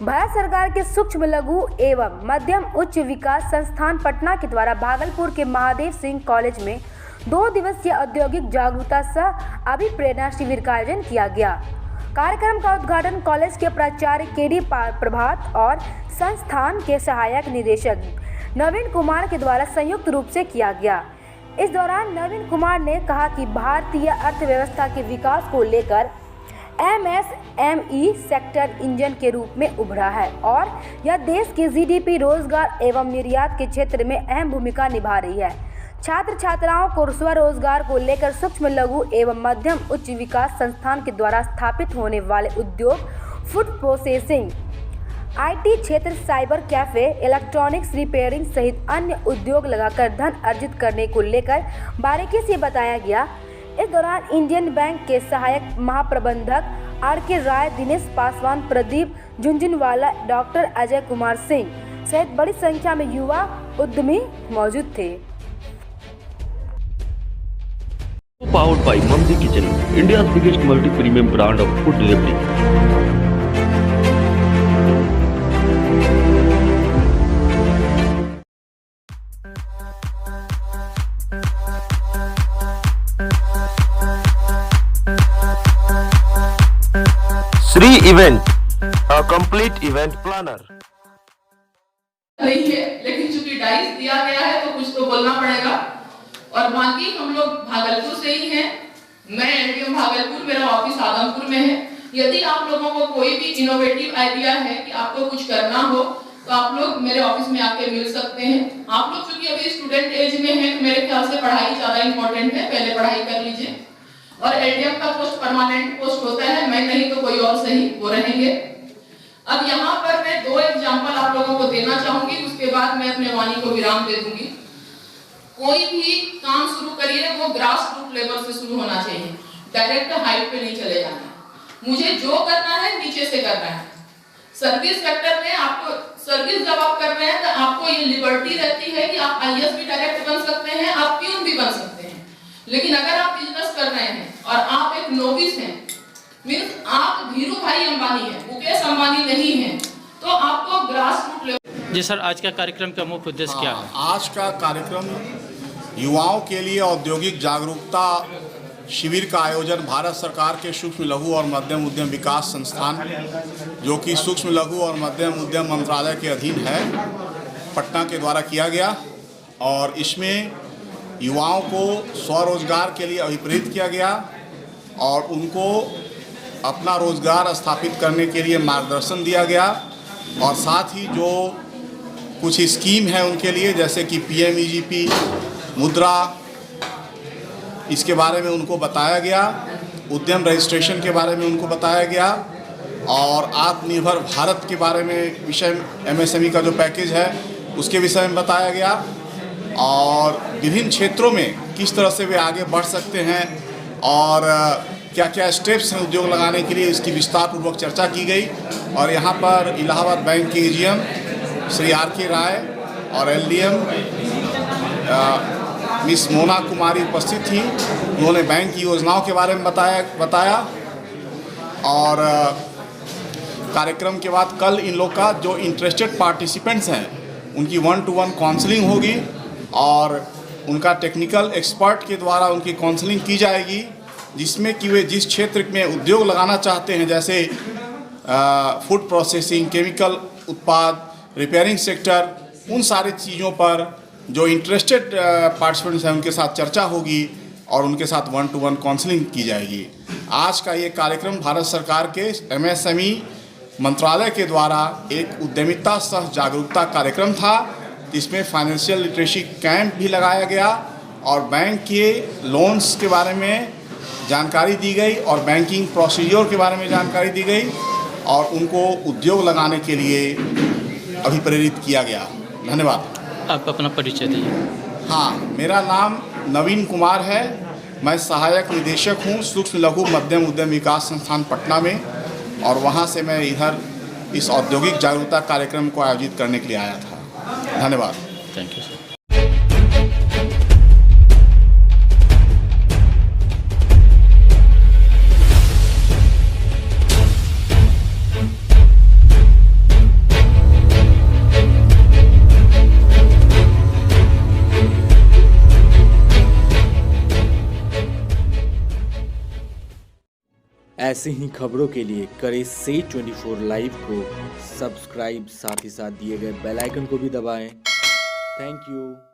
भारत सरकार के सूक्ष्म लघु एवं मध्यम उच्च विकास संस्थान पटना के द्वारा भागलपुर के महादेव सिंह कॉलेज में 2 दिवसीय औद्योगिक जागरूकता सह अभिप्रेरणा शिविर का आयोजन किया गया। कार्यक्रम का उद्घाटन कॉलेज के प्राचार्य केडी प्रभात और संस्थान के सहायक निदेशक नवीन कुमार के द्वारा संयुक्त रूप से किया गया। इस दौरान नवीन कुमार ने कहा कि भारतीय अर्थव्यवस्था के विकास को लेकर MSME सेक्टर इंजन के रूप में उभरा है और यह देश के GDP, रोजगार एवं निर्यात के क्षेत्र में अहम भूमिका निभा रही है। छात्र छात्राओं को स्वरोजगार को लेकर सूक्ष्म लघु एवं मध्यम उच्च विकास संस्थान के द्वारा स्थापित होने वाले उद्योग फूड प्रोसेसिंग, IT क्षेत्र, साइबर कैफे, इलेक्ट्रॉनिक्स रिपेयरिंग सहित अन्य उद्योग लगाकर धन अर्जित करने को लेकर बारीकी से बताया गया। इस दौरान इंडियन बैंक के सहायक महाप्रबंधक RK राय, दिनेश पासवान, प्रदीप झुंझुनवाला, डॉक्टर अजय कुमार सिंह सहित बड़ी संख्या में युवा उद्यमी मौजूद थे। Powered by Mamdi Kitchen, India's biggest multi-premium brand of food delivery. Sri Event, a complete event planner. नहीं है, लेकिन चूंकि डाइस दिया गया है तो कुछ तो बोलना पड़ेगा। और बाकी हम लोग भागलपुर से ही हैं। मैं LDM भागलपुर, मेरा ऑफिस आदमपुर में है। यदि आप लोगों को कोई भी इनोवेटिव आइडिया है कि आपको कुछ करना हो तो आप लोग मेरे ऑफिस में आके मिल सकते हैं। आप लोग चूंकि अभी स्टूडेंट एज में हैं, मेरे ख्याल से पढ़ाई ज्यादा इंपॉर्टेंट है, पहले पढ़ाई कर लीजिए। और LDM का पोस्ट परमानेंट पोस्ट होता है, मैं नहीं तो कोई और सही वो रहेंगे। अब यहाँ पर मैं 2 एग्जाम्पल आप लोगों को देना चाहूंगी, उसके बाद मैं अपने वाणी को विराम दे दूंगी। कोई भी काम शुरू करिए वो ग्रास रूट लेवल से शुरू होना चाहिए, डायरेक्ट हाइट पे नहीं चले जाना। मुझे जो करना है नीचे से करना है। सर्विस सेक्टर में आपको सर्विस जब आप कर रहे हैं तो आपको ये लिबर्टी रहती है कि आप IAS भी डायरेक्ट बन सकते हैं, आप प्यून भी बन सकते हैं। लेकिन अगर आप बिजनेस कर रहे हैं और आप एक नोविस हैं, मींस आप धीरू भाई अंबानी हैं, मुकेश अंबानी नहीं हैं, तो आपको ग्रास रूट लेवल। जी सर, आज का कार्यक्रम का मुख्य उद्देश्य क्या है? आज का कार्यक्रम युवाओं के लिए औद्योगिक जागरूकता शिविर का आयोजन भारत सरकार के सूक्ष्म लघु और मध्यम उद्यम विकास संस्थान, जो कि सूक्ष्म लघु और मध्यम उद्यम मंत्रालय के अधीन है, पटना के द्वारा किया गया। और इसमें युवाओं को स्वरोजगार के लिए अभिप्रेरित किया गया और उनको अपना रोजगार स्थापित करने के लिए मार्गदर्शन दिया गया। और साथ ही जो कुछ स्कीम है उनके लिए, जैसे कि PMEGP, मुद्रा, इसके बारे में उनको बताया गया। उद्यम रजिस्ट्रेशन के बारे में उनको बताया गया और आत्मनिर्भर भारत के बारे में विषय MSME का जो पैकेज है उसके विषय में बताया गया। और विभिन्न क्षेत्रों में किस तरह से वे आगे बढ़ सकते हैं और क्या क्या स्टेप्स हैं उद्योग लगाने के लिए, इसकी विस्तार पूर्वक चर्चा की गई। और यहाँ पर इलाहाबाद बैंक के AGM श्री RK राय और LDM मिस मोना कुमारी उपस्थित थी। उन्होंने बैंक की योजनाओं के बारे में बताया। और कार्यक्रम के बाद कल इन लोग का जो इंटरेस्टेड पार्टिसिपेंट्स हैं उनकी 1-to-1 काउंसलिंग होगी और उनका टेक्निकल एक्सपर्ट के द्वारा उनकी काउंसलिंग की जाएगी, जिसमें कि वे जिस क्षेत्र में उद्योग लगाना चाहते हैं, जैसे फूड प्रोसेसिंग, केमिकल उत्पाद, रिपेयरिंग सेक्टर, उन सारी चीज़ों पर जो इंटरेस्टेड पार्टिसिपेंट्स हैं उनके साथ चर्चा होगी और उनके साथ 1-to-1 काउंसलिंग की जाएगी। आज का ये कार्यक्रम भारत सरकार के MSME मंत्रालय के द्वारा एक उद्यमिता सह जागरूकता कार्यक्रम था, जिसमें फाइनेंशियल लिटरेसी कैंप भी लगाया गया और बैंक के लोन्स के बारे में जानकारी दी गई और बैंकिंग प्रोसीजर के बारे में जानकारी दी गई और उनको उद्योग लगाने के लिए अभिप्रेरित किया गया। धन्यवाद। आप अपना परिचय दीजिए। हाँ, मेरा नाम नवीन कुमार है। मैं सहायक निदेशक हूँ सूक्ष्म लघु मध्यम उद्यम विकास संस्थान पटना में, और वहाँ से मैं इधर इस औद्योगिक जागरूकता कार्यक्रम को आयोजित करने के लिए आया था। धन्यवाद। Thank you sir. ऐसे ही खबरों के लिए करें से 24 लाइव को सब्सक्राइब, साथ ही साथ दिए गए बेल आइकन को भी दबाएं। Thank you.